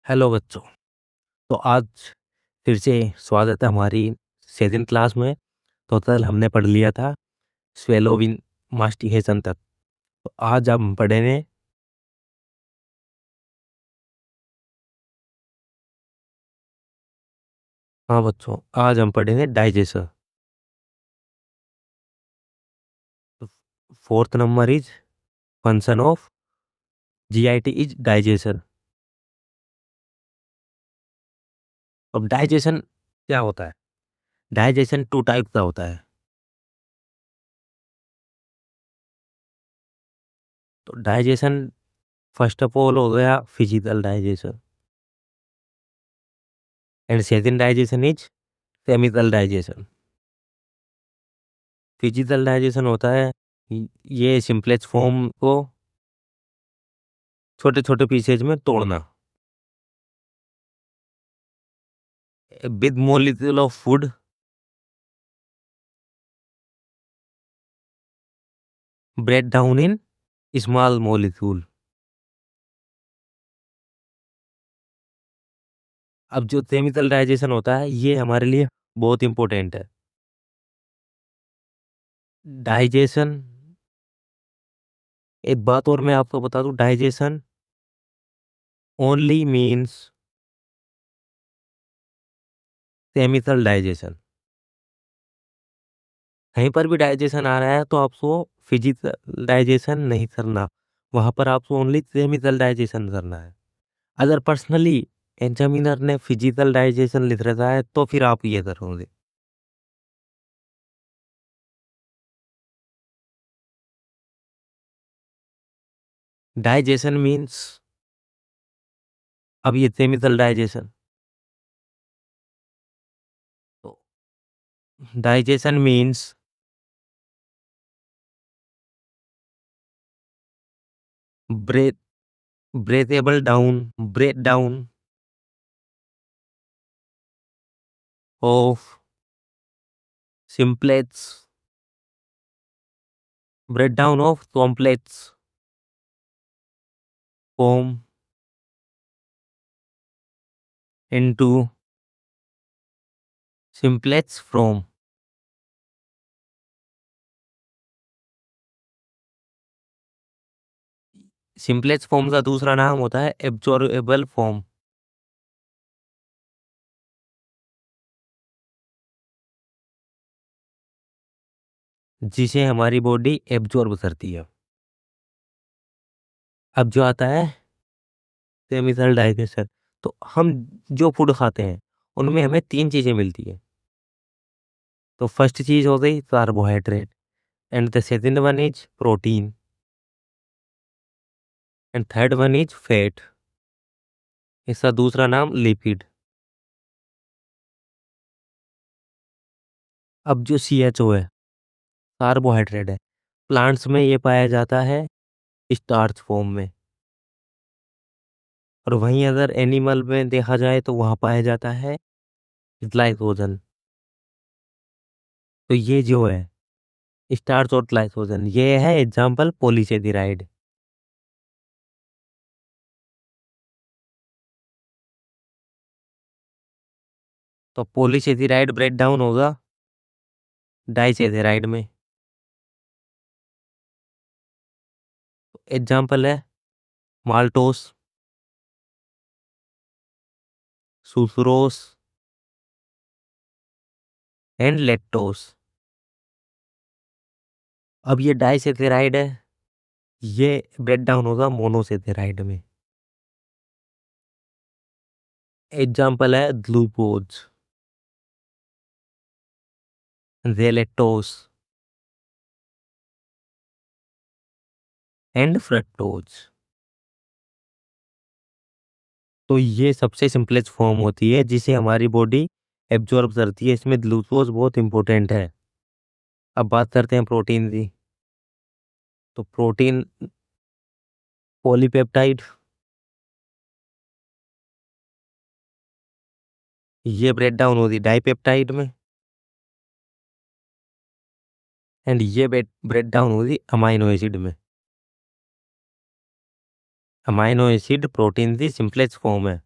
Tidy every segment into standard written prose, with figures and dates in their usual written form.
Hello बच्चों। तो आज फिर से स्वागत है हमारी सेकंड क्लास में। तो कल हमने पढ़ लिया था स्वेलोविन मास्टिकेशन तक। तो आज हम पढ़ेंगे। हाँ बच्चों, आज हम पढ़ेंगे digestion. Fourth number is function of GIT is digestion. अब डाइजेशन क्या होता है? डाइजेशन टू टाइप का होता है। तो डाइजेशन फर्स्ट ऑफ ऑल हो गया physical digestion, and second digestion is chemical digestion. Physical digestion होता है ये सिंपलेक्स फॉर्म को छोटे छोटे पीसेज में तोड़ना with molecule of food break down in small molecule. अब जो केमिकल डाइजेशन होता है ये हमारे लिए बहुत इंपॉर्टेंट है। डाइजेशन, एक बात और मैं आपको बता दूं, digestion only means chemical digestion. कहीं पर भी डाइजेशन आ रहा है तो आपको फिजिकल डाइजेशन नहीं करना, वहां पर आपको ओनली केमिकल डाइजेशन करना है। अगर पर्सनली एग्जामिनर ने फिजिकल डाइजेशन लिख रखा है तो फिर आप ये करोगे। डाइजेशन मीन्स, अब ये केमिकल डाइजेशन, तो digestion means breath break down of simplex break down of complex form into simplex from. Simplex form का दूसरा नाम होता है एब्जॉर्बेबल फॉर्म, जिसे हमारी बॉडी एब्जॉर्ब करती है। अब जो आता है केमिकल डाइजेशन, तो हम जो फूड खाते हैं उनमें हमें तीन चीजें मिलती है। तो फर्स्ट चीज हो गई carbohydrate, and the second one is protein, and third one is fat, इसका दूसरा नाम लिपिड। अब जो CHO है कार्बोहाइड्रेट है, प्लांट्स में ये पाया जाता है स्टार्च फॉर्म में, और वहीं अगर एनिमल में देखा जाए तो वहाँ पाया जाता है ग्लाइकोजन। तो ये जो है स्टार्च और ग्लाइकोजन, ये है एग्जाम्पल पॉलीसेकेराइड। तो पॉलीसेकेराइड ब्रेक डाउन होगा डाइसेकेराइड में। एग्जाम्पल है माल्टोस, सुक्रोस एंड लैक्टोस। अब ये डाइसेकेराइड है, ये ब्रेक डाउन होगा मोनोसेकेराइड में। एग्जाम्पल है ग्लूकोज, जेलेटोस एंड फ्रक्टोज। तो ये सबसे सिंपलेस्ट फॉर्म होती है जिसे हमारी बॉडी एब्जॉर्ब करती है। इसमें ग्लूकोज बहुत इंपॉर्टेंट है। अब बात करते हैं प्रोटीन की। तो प्रोटीन पॉलीपेप्टाइड, ये ब्रेक डाउन होती है डाइपेप्टाइड में, एंड ये ब्रेक डाउन होती है अमाइनो एसिड में। अमाइनो एसिड प्रोटीन की सिंपलेस्ट फॉर्म है।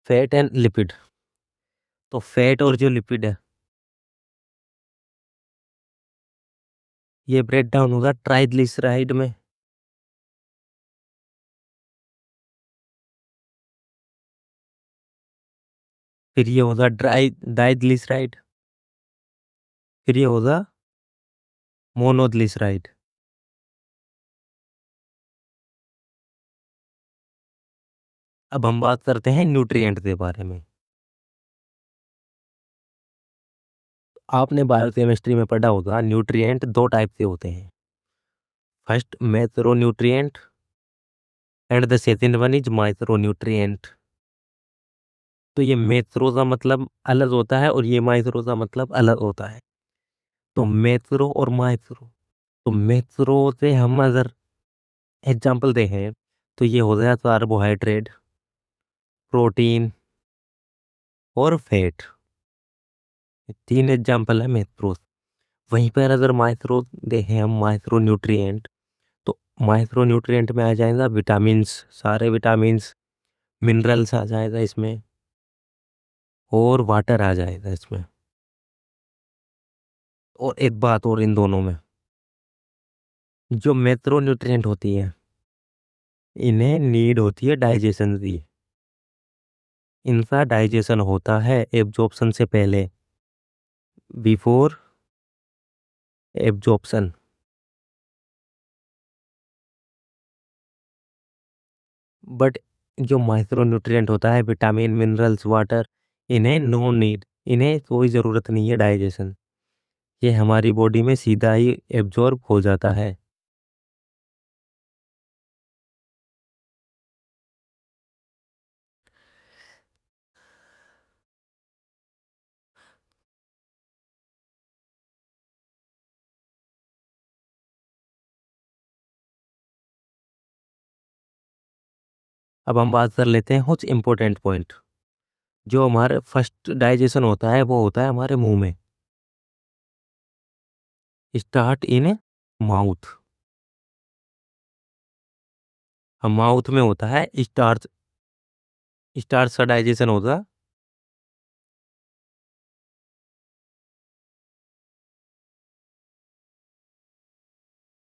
Fat and lipid. तो फैट और जो लिपिड है ये ब्रेक डाउन होगा ट्राइग्लिसराइड में। फिर ये होगा डाइग्लिसराइड। फिर ये होगा मोनोग्लिसराइड। अब हम बात करते हैं न्यूट्रिएंट के बारे में। आपने बायोकेमिस्ट्री में पढ़ा होगा न्यूट्रिएंट दो टाइप के होते हैं। First macronutrient and the second one is micronutrient. तो ये मैक्रो का मतलब अलग होता है और ये माइक्रो का मतलब अलग होता है। तो मैक्रो और माइक्रो, तो मैक्रो से हम अगर एग्जांपल देखें तो ये हो गया कार्बोहाइड्रेट, प्रोटीन और फैट। तीन एग्जांपल है मैक्रो। वहीं पर अगर माइक्रो देखें हम माइक्रो न्यूट्रिएंट, तो माइक्रो न्यूट्रिएंट में आ जाएगा विटामिन्स, सारे विटामिन्स, मिनरल्स आ जाएगा इसमें और वाटर आ जाएगा इसमें। और एक बात और इन दोनों में, जो मैक्रो न्यूट्रिएंट होती है इन्हें नीड होती है डाइजेशन की। इनका डाइजेशन होता है एब्जॉर्प्शन से पहले, बिफोर एब्जॉर्प्शन। बट जो माइक्रो न्यूट्रिएंट होता है विटामिन, मिनरल्स, वाटर, इन्हें नो नीड, इन्हें कोई ज़रूरत नहीं है डाइजेशन। ये हमारी बॉडी में सीधा ही एब्जॉर्ब हो जाता है। अब हम बात कर लेते हैं कुछ इंपॉर्टेंट पॉइंट। जो हमारे फर्स्ट डाइजेशन होता है वो होता है हमारे मुंह में, स्टार्ट इन माउथ। हम माउथ में होता है स्टार्च, स्टार्च का डाइजेशन होगा।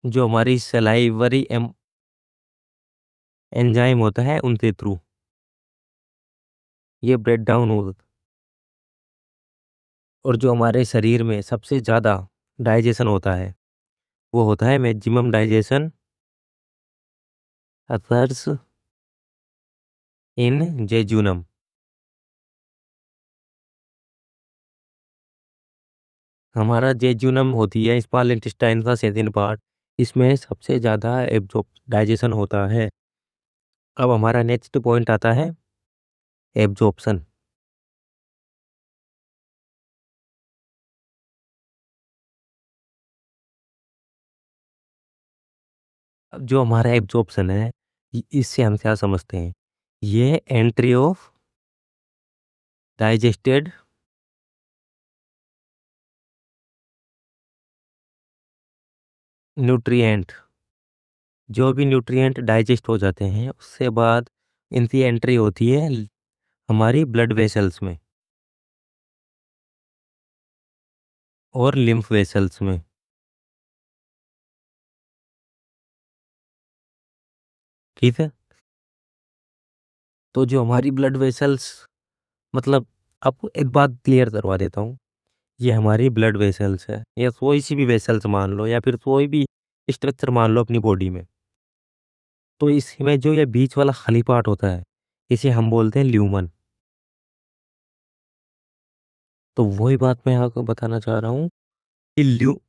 जो हमारी सलाइवरी एंजाइम होता है उनके थ्रू ये ब्रेक डाउन होगा। और जो हमारे शरीर में सबसे ज़्यादा डाइजेशन होता है वो होता है मैक्सिमम डाइजेशन अथर्स इन जेजुनम। हमारा जेजुनम होती है स्मॉल इंटेस्टाइन का सेकंड पार्ट, इसमें सबसे ज़्यादा एब्जॉर्ब डाइजेशन होता है। अब हमारा नेक्स्ट पॉइंट आता है एब्जॉर्प्शन। अब जो हमारा एब्जॉर्प्शन है इससे हम क्या समझते हैं, ये एंट्री ऑफ डाइजेस्टेड न्यूट्रिएंट। जो भी न्यूट्रिएंट डाइजेस्ट हो जाते हैं उसके बाद इनकी एंट्री होती है हमारी ब्लड वेसल्स में और लिम्फ वेसल्स में। ठीक है। तो जो हमारी ब्लड वेसल्स, मतलब आपको एक बात क्लियर करवा देता हूँ, ये हमारी ब्लड वेसल्स है या कोई सी भी वेसल्स मान लो या फिर कोई भी स्ट्रक्चर मान लो अपनी बॉडी में। तो इसमें जो ये बीच वाला खाली पार्ट होता है इसे हम बोलते हैं ल्यूमन। तो वही बात मैं आपको बताना चाह रहा हूँ कि ल्यू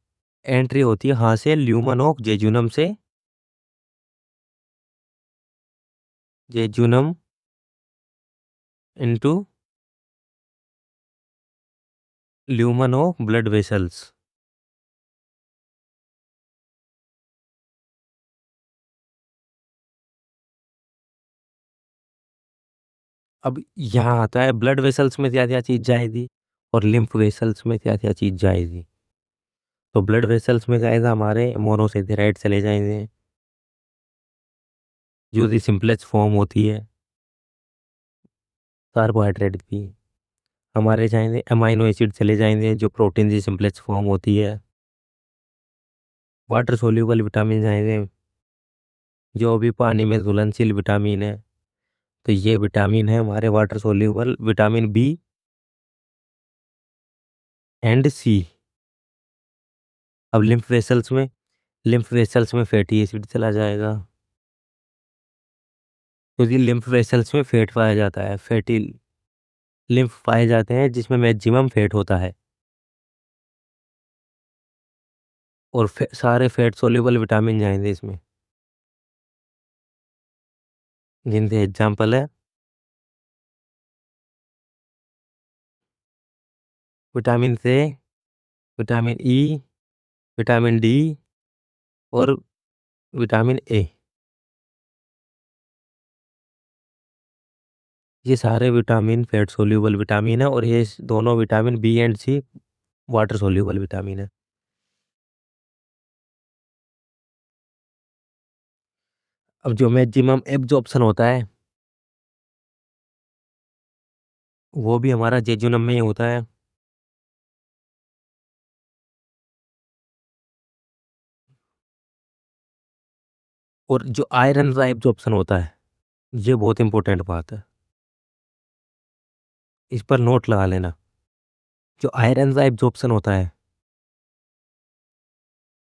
एंट्री होती है हाँ से ल्यूमन ऑफ जेजुनम से, jejunum into lumen of blood vessels. अब यहाँ आता है ब्लड वेसल्स में क्या क्या चीज़ जाएगी और लिम्फ वेसल्स में क्या क्या चीज़ जाएगी। तो ब्लड वेसल्स में जाएगा हमारे मोनोसेकेराइड चले जाएंगे जो कि सिंपलेक्स फॉर्म होती है। कार्बोहाइड्रेट भी हमारे जाएंगे, अमाइनो एसिड चले जाएंगे जो प्रोटीन की सिंपलेक्स फॉर्म होती है, वाटर सोल्यूबल विटामिन जाएंगे जो भी पानी में घुलनशील विटामिन है। तो ये विटामिन है हमारे water soluble, vitamin B and C. अब लिम्फ वेसल्स में फैटी एसिड चला जाएगा, क्योंकि लिम्फ वेसल्स में फैट पाया जाता है, फैटी लिम्फ पाए जाते हैं जिसमें मैक्सिमम फैट होता है। और सारे फैट सोल्यूबल विटामिन जाएंगे इसमें, जिनके एग्जाम्पल है विटामिन से, विटामिन ई, विटामिन डी और विटामिन ए। ये सारे विटामिन फैट सोल्यूबल विटामिन है, और ये दोनों vitamin B and C water soluble vitamin है। अब जो मैक्सिमम एब्जॉर्प्शन होता है वो भी हमारा जेजुनम में ही होता है। और जो आयरन का एब्जॉर्प्शन होता है, ये बहुत इंपॉर्टेंट बात है, इस पर नोट लगा लेना। जो आयरन का एब्जॉर्प्शन होता है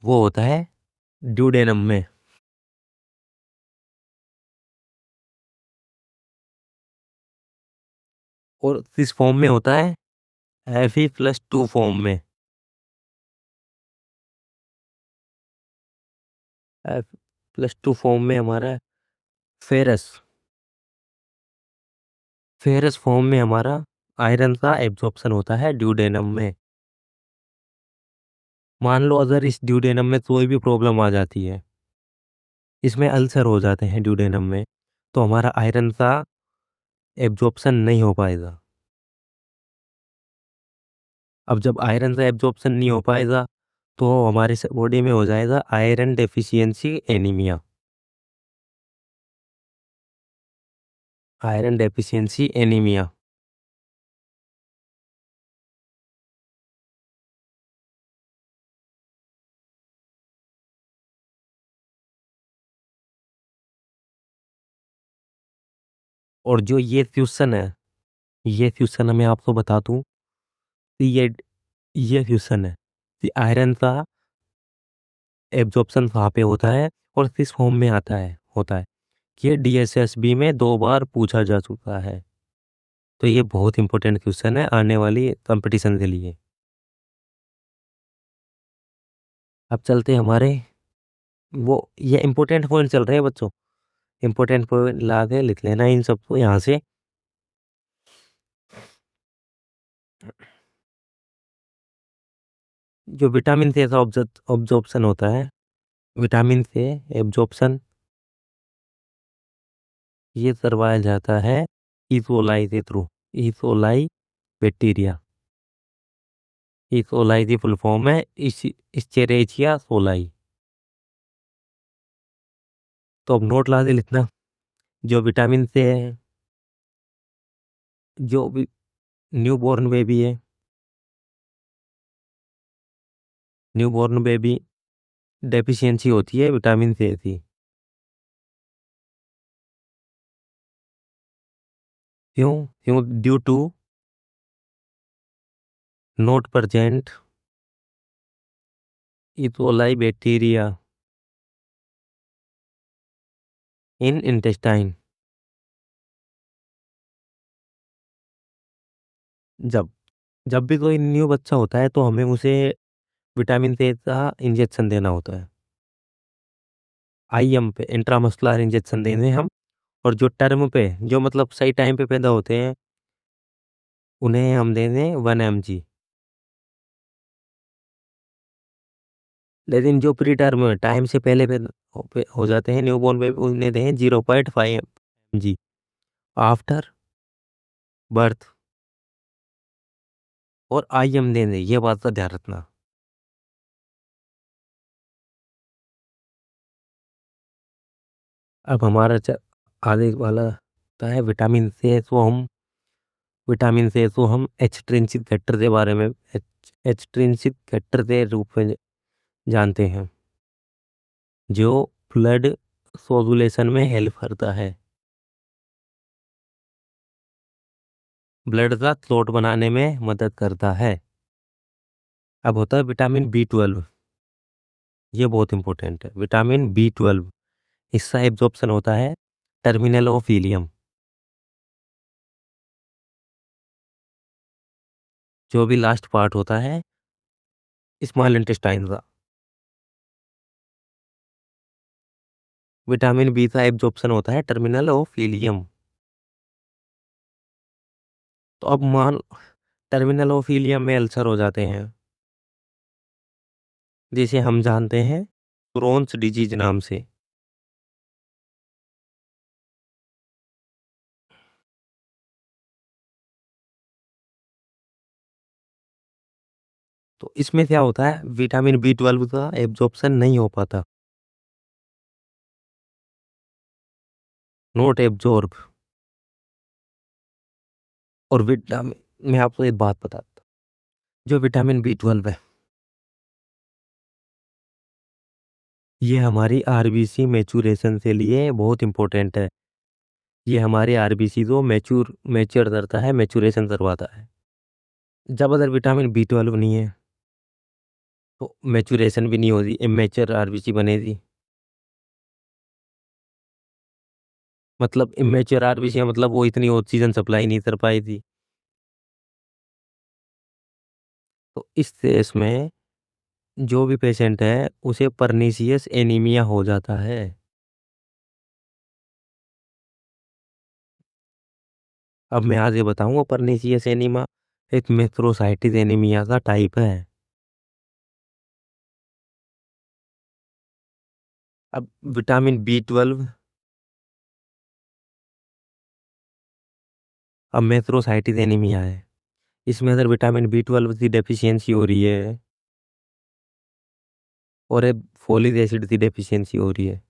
वो होता है ड्यूडेनम में, और किस फॉर्म में होता है, Fe+2 फॉर्म में। Fe+2 फॉर्म में हमारा फेरस फेरस फॉर्म में हमारा आयरन का एब्जॉर्प्शन होता है ड्यूडेनम में। मान लो अगर इस ड्यूडेनम में कोई भी प्रॉब्लम आ जाती है, इसमें अल्सर हो जाते हैं ड्यूडेनम में, तो हमारा आयरन का एब्जॉर्प्शन नहीं हो पाएगा। अब जब आयरन का एब्जॉर्प्शन नहीं हो पाएगा तो हमारे बॉडी में हो जाएगा iron deficiency anaemia, iron deficiency anaemia. और जो ये फ्यूसन है, मैं आपको बता दूं कि ये फ्यूसन है कि आयरन का एब्जॉर्प्शन कहाँ पे होता है और किस फॉर्म में होता है। ये डीएसएसबी में 2 बार पूछा जा चुका है। तो ये बहुत इंपॉर्टेंट क्वेश्चन है आने वाली कंपटीशन के लिए। अब चलते हैं हमारे वो ये इंपॉर्टेंट पॉइंट चल रहे हैं बच्चों, इंपॉर्टेंट पॉइंट ला के लिख लेना इन सबको यहाँ से। जो विटामिन से का ऑब्जॉर्प्शन होता है, विटामिन से एब्जॉर्प्शन ये करवाया जाता है इथोलाई के थ्रू, इथोलाई बैक्टीरिया। इथोलाई की फुल फॉर्म है इस्चेरेचिया सोलाई। तो अब नोट ला के लिखना। जो विटामिन से है, जो भी न्यूबॉर्न बेबी है, न्यूबॉर्न बेबी डेफिशिएंसी होती है विटामिन से की। क्यों क्यों due to not present E coli bacteria in intestine. जब जब भी कोई न्यू बच्चा होता है तो हमें उसे विटामिन से का इंजेक्शन देना होता है, आईएम पे इंट्रामस्कुलर इंजेक्शन देने हम। और जो टर्म पे जो मतलब सही टाइम पे पैदा होते हैं उन्हें हम दे दें 1 mg। लेकिन जो प्री टर्म टाइम से पहले पैदा हो जाते हैं न्यूबॉर्न बेबी उन्हें दें 0.5 mg आफ्टर बर्थ। और आईएम दें ये बात का ध्यान रखना। अब हमारा आगे वाला होता है विटामिन से, तो हम विटामिन से तो हम एक्सट्रिंसिक फैक्टर के बारे में एक्सट्रिंसिक फैक्टर के रूप में जानते हैं, जो ब्लड कोगुलेशन में हेल्प करता है, ब्लड का क्लॉट बनाने में मदद करता है। अब होता है विटामिन B12, ये बहुत इंपॉर्टेंट है। विटामिन B12 इसका एब्जॉर्प्शन होता है टर्मिनल ऑफ इलियम, जो भी लास्ट पार्ट होता है स्मॉल इंटेस्टाइन का। विटामिन बी का एब्जॉर्प्शन होता है टर्मिनल ऑफ इलियम। तो अब मान टर्मिनल ऑफ इलियम में अल्सर हो जाते हैं, जिसे हम जानते हैं क्रोन्स डिजीज नाम से। तो इसमें क्या होता है, विटामिन B12 का एब्जॉर्प्शन नहीं हो पाता, नॉट एब्जॉर्ब। और विटामिन, मैं आपको एक बात बताता हूँ, जो विटामिन B12 है ये हमारी आरबीसी मैचुरेशन के लिए बहुत इंपॉर्टेंट है। ये हमारे आरबीसी को मैच्योर करता है, मैचुरेशन करवाता है। जब अगर विटामिन B12 नहीं है तो मैचुरेशन भी नहीं होती, इमेच्योर आरबीसी बनेगी। मतलब इमेच्योर आरबीसी मतलब वो इतनी ऑक्सीजन सप्लाई नहीं कर पाई थी। तो इस केस में जो भी पेशेंट है उसे परनीसियस एनीमिया हो जाता है। अब मैं आज ये बताऊंगा, परनीसियस एनीमा एक मेट्रोसाइटिस एनीमिया का टाइप है। अब विटामिन B12, अब मेट्रोसाइटिस एनीमिया है, इसमें अगर विटामिन B12 की डेफिशिएंसी हो रही है और एक फोलिक एसिड की डेफिशिएंसी हो रही है।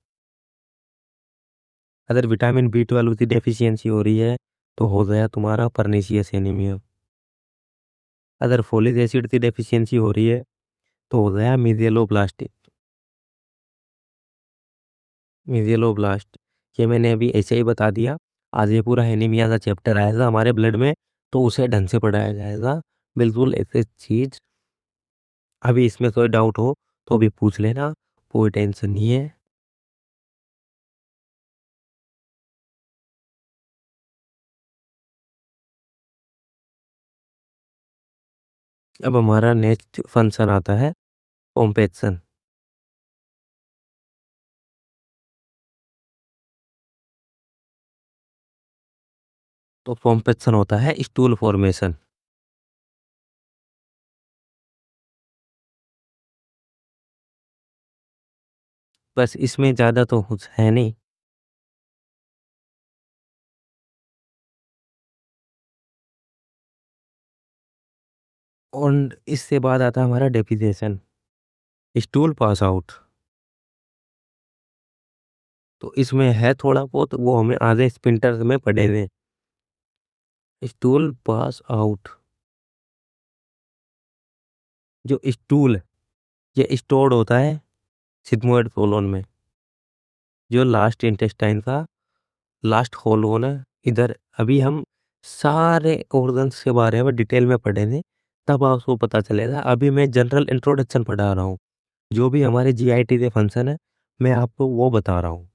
अगर विटामिन B12 की डेफिशिएंसी हो रही है तो हो गया तुम्हारा परनीसियस एनीमिया। अगर फोलिक एसिड की डेफिशिएंसी हो रही है तो हो गया मीजेलोब्लास्ट। ये मैंने अभी ऐसे ही बता दिया। आज ये पूरा एनीमिया का चैप्टर आएगा हमारे ब्लड में, तो उसे ढंग से पढ़ाया जाएगा, बिल्कुल ऐसे चीज। अभी इसमें कोई डाउट हो तो भी पूछ लेना, कोई टेंशन नहीं है। अब हमारा नेक्स्ट फंक्शन आता है कॉम्पेक्शन। तो कॉम्पेक्शन होता है स्टूल फॉर्मेशन। बस इसमें ज्यादा तो कुछ है नहीं। और इससे बाद आता है हमारा डेफिकेशन, स्टूल पास आउट। तो इसमें है थोड़ा बहुत, वो हमें आधे स्पिंटर में पढ़े हुए। स्टूल पास आउट, जो स्टूल है ये स्टोर्ड होता है सिग्मोइड कोलोन में, जो लास्ट इंटेस्टाइन का लास्ट कोलोन है इधर। अभी हम सारे ऑर्गन्स के बारे में डिटेल में पढ़ेंगे, तब आपको पता चलेगा। अभी मैं जनरल इंट्रोडक्शन पढ़ा रहा हूँ, जो भी हमारे जीआईटी के फंक्शन है मैं आपको वो बता रहा हूँ।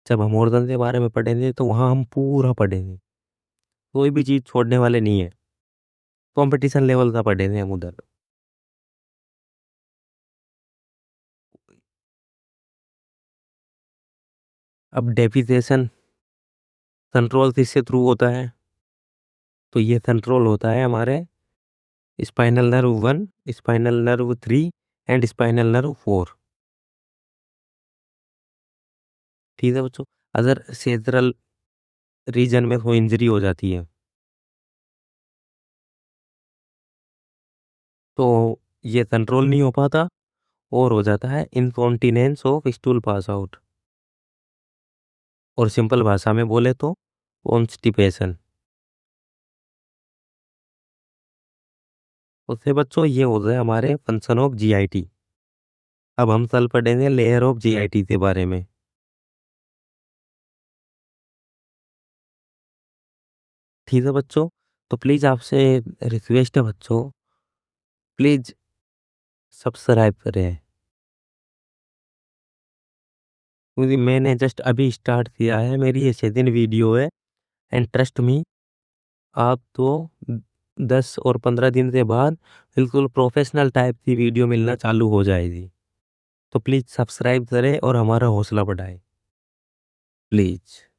जब हम ऑर्गन के बारे में पढ़ेंगे तो वहाँ हम पूरा पढ़ेंगे, कोई भी चीज़ छोड़ने वाले नहीं है। कंपटीशन लेवल का पढ़ेंगे हम उधर। अब डेफिनेशन कंट्रोल किससे थ्रू होता है, तो ये कंट्रोल होता है हमारे spinal nerve 1, spinal nerve 3 and spinal nerve 4। ठीक है बच्चों। अगर सेंट्रल रीजन में कोई इंजरी हो जाती है तो ये कंट्रोल नहीं हो पाता और हो जाता है incontinence of stool pass out, और सिंपल भाषा में बोले तो कॉन्स्टिपेशन। उससे बच्चों ये हो गए हमारे फंक्शन ऑफ जीआईटी। अब हम कल पढ़ेंगे लेयर ऑफ जीआईटी के बारे में। ठीक है बच्चों, तो प्लीज आपसे रिक्वेस्ट है बच्चों, प्लीज सब्सक्राइब करें, क्योंकि मैंने जस्ट अभी स्टार्ट किया है, मेरी ये 6 दिन वीडियो है। एंड ट्रस्ट मी, आप तो 10 और 15 दिन के बाद बिल्कुल प्रोफेशनल टाइप की वीडियो मिलना चालू हो जाएगी। तो प्लीज़ सब्सक्राइब करें और हमारा हौसला बढ़ाएं, प्लीज़।